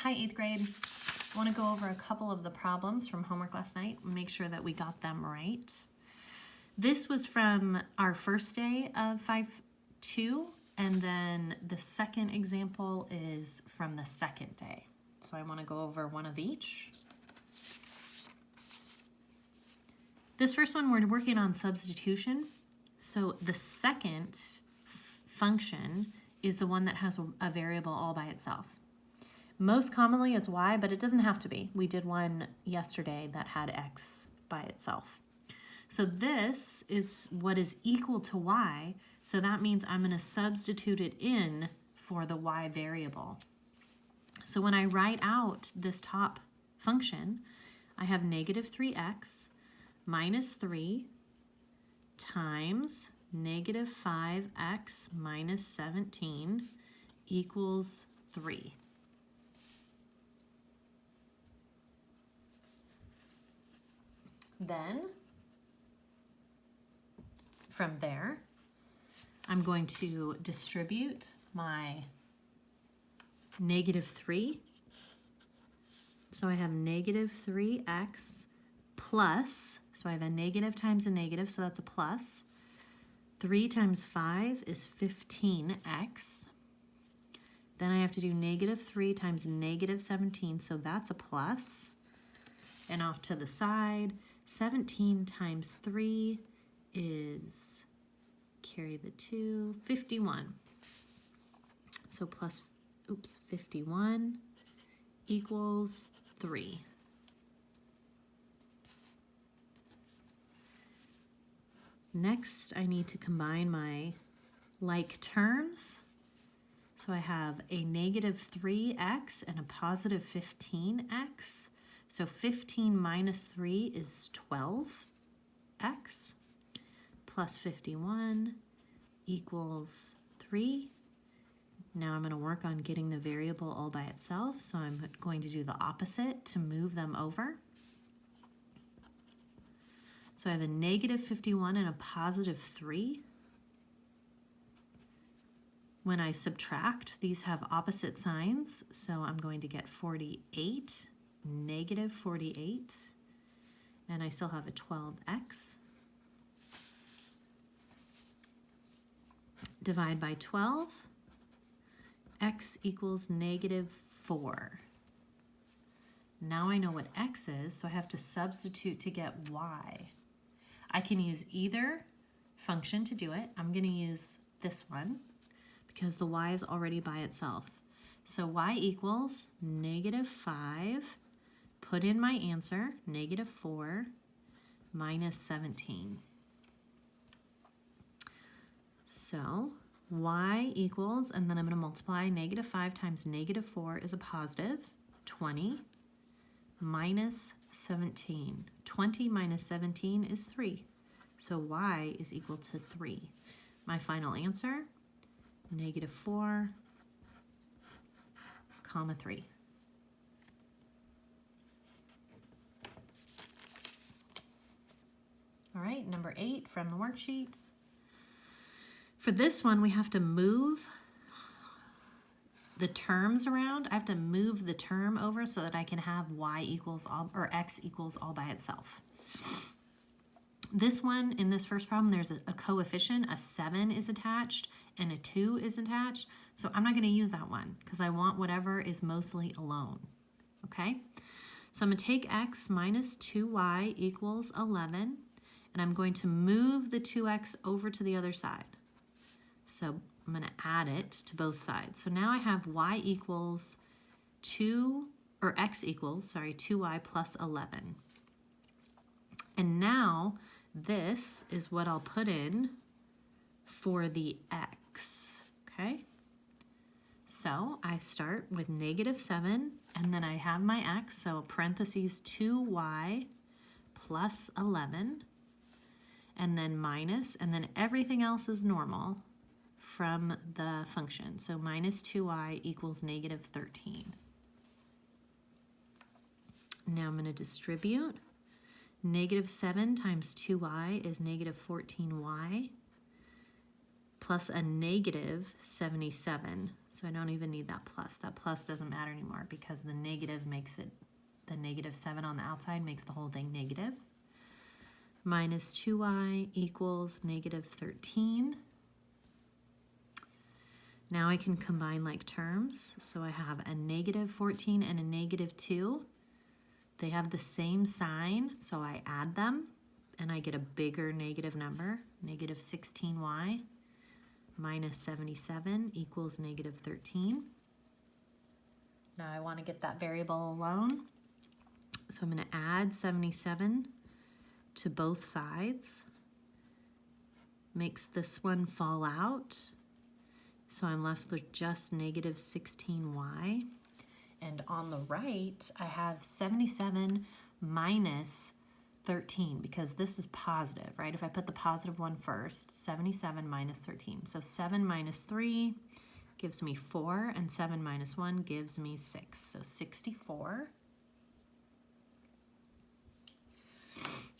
Hi, 8th grade. I want to go over a couple of the problems from homework last night and make sure that we got them right. This was from our first day of 5-2, and then the second example is from the second day. So I want to go over one of each. This first one, we're working on substitution. So the second function is the one that has a variable all by itself. Most commonly it's y, but it doesn't have to be. We did one yesterday that had x by itself. So this is what is equal to y, so that means I'm going to substitute it in for the y variable. So when I write out this top function, I have negative 3x minus 3 times negative 5x minus 17 equals 3. Then, from there, I'm going to distribute my negative 3. So I have negative 3x plus, so I have a negative times a negative, so that's a plus. 3 times 5 is 15x. Then I have to do negative 3 times negative 17, so that's a plus. And off to the side, 17 times 3 is, carry the 2, 51. So 51 equals 3. Next, I need to combine my like terms. So I have a negative 3x and a positive 15x. So 15 minus 3 is 12x plus 51 equals 3. Now I'm going to work on getting the variable all by itself. So I'm going to do the opposite to move them over. So I have a negative 51 and a positive 3. When I subtract, these have opposite signs. So I'm going to get 48. Negative 48, and I still have a 12x. Divide by 12, x equals negative 4. Now I know what x is, so I have to substitute to get y. I can use either function to do it. I'm going to use this one because the y is already by itself. So y equals negative 5. Put in my answer, negative 4 minus 17. So y equals, and then I'm going to multiply negative 5 times negative 4 is a positive, 20 minus 17. 20 minus 17 is 3. So y is equal to 3. My final answer, negative 4, comma 3. All right, number 8 from the worksheet. For this one, we have to move the terms around. I have to move the term over so that I can have y equals all, or x equals all by itself. This one, in this first problem, there's a coefficient, a 7 is attached, and a 2 is attached. So I'm not going to use that one because I want whatever is mostly alone. Okay? So I'm going to take x minus 2y equals 11. And I'm going to move the 2x over to the other side. So I'm going to add it to both sides. So now I have y equals 2, or x equals, sorry, 2y plus 11. And now this is what I'll put in for the x, okay? So I start with negative 7, and then I have my x, so parentheses 2y plus 11. And then minus, and then everything else is normal from the function. So minus 2y equals negative 13. Now I'm going to distribute. Negative 7 times 2y is negative 14y. plus a negative 77. So I don't even need that plus. That plus doesn't matter anymore because the negative makes it, the negative 7 on the outside makes the whole thing negative. Minus 2y equals negative 13. Now I can combine like terms. So I have a negative 14 and a negative 2. They have the same sign, so I add them, and I get a bigger negative number. Negative 16y minus 77 equals negative 13. Now I want to get that variable alone. So I'm going to add 77 to both sides. Makes this one fall out. So I'm left with just negative 16y. And on the right, I have 77 minus 13 because this is positive, right? If I put the positive one first, 77 minus 13. So 7 minus 3 gives me 4, and 7 minus 1 gives me 6. So 64.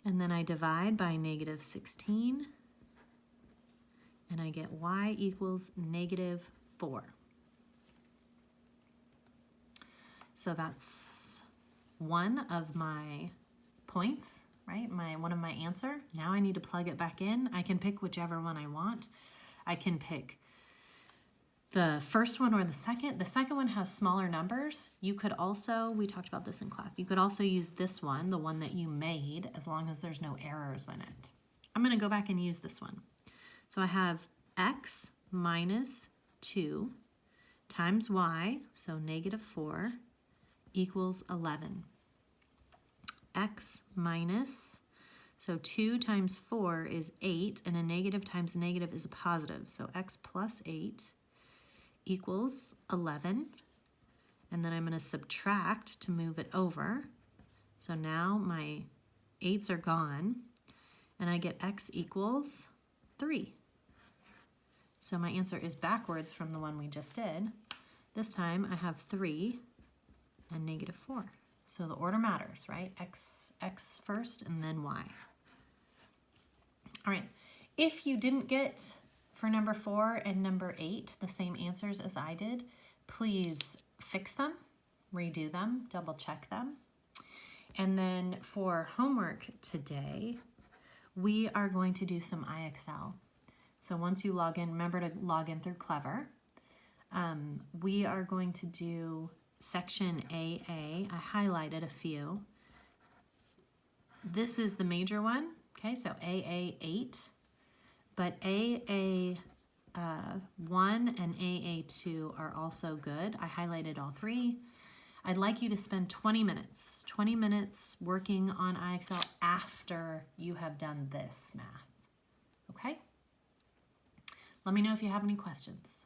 And then I divide by negative 16, and I get y equals negative 4. So that's one of my points, right? One of my answer. Now I need to plug it back in. I can pick whichever one I want. I can pick the first one or the second. The second one has smaller numbers. You could also, we talked about this in class, you could also use this one, the one that you made, as long as there's no errors in it. I'm going to go back and use this one. So I have x minus 2 times y, so negative 4, equals 11. X minus, so 2 times 4 is 8, and a negative times a negative is a positive. So x plus 8 equals 11. And then I'm going to subtract to move it over. So now my 8s are gone, and I get x equals 3. So my answer is backwards from the one we just did. This time I have 3 and negative 4. So the order matters, right? X first and then y. All right, if you didn't get for number 4 and number 8 the same answers as I did, please fix them, redo them, double check them. And then for homework today, we are going to do some IXL. So once you log in, remember to log in through Clever. We are going to do section AA. I highlighted a few. This is the major one, okay, so AA 8, but AA 1 and AA 2 are also good. I highlighted all 3. I'd like you to spend 20 minutes working on IXL after you have done this math, okay? Let me know if you have any questions.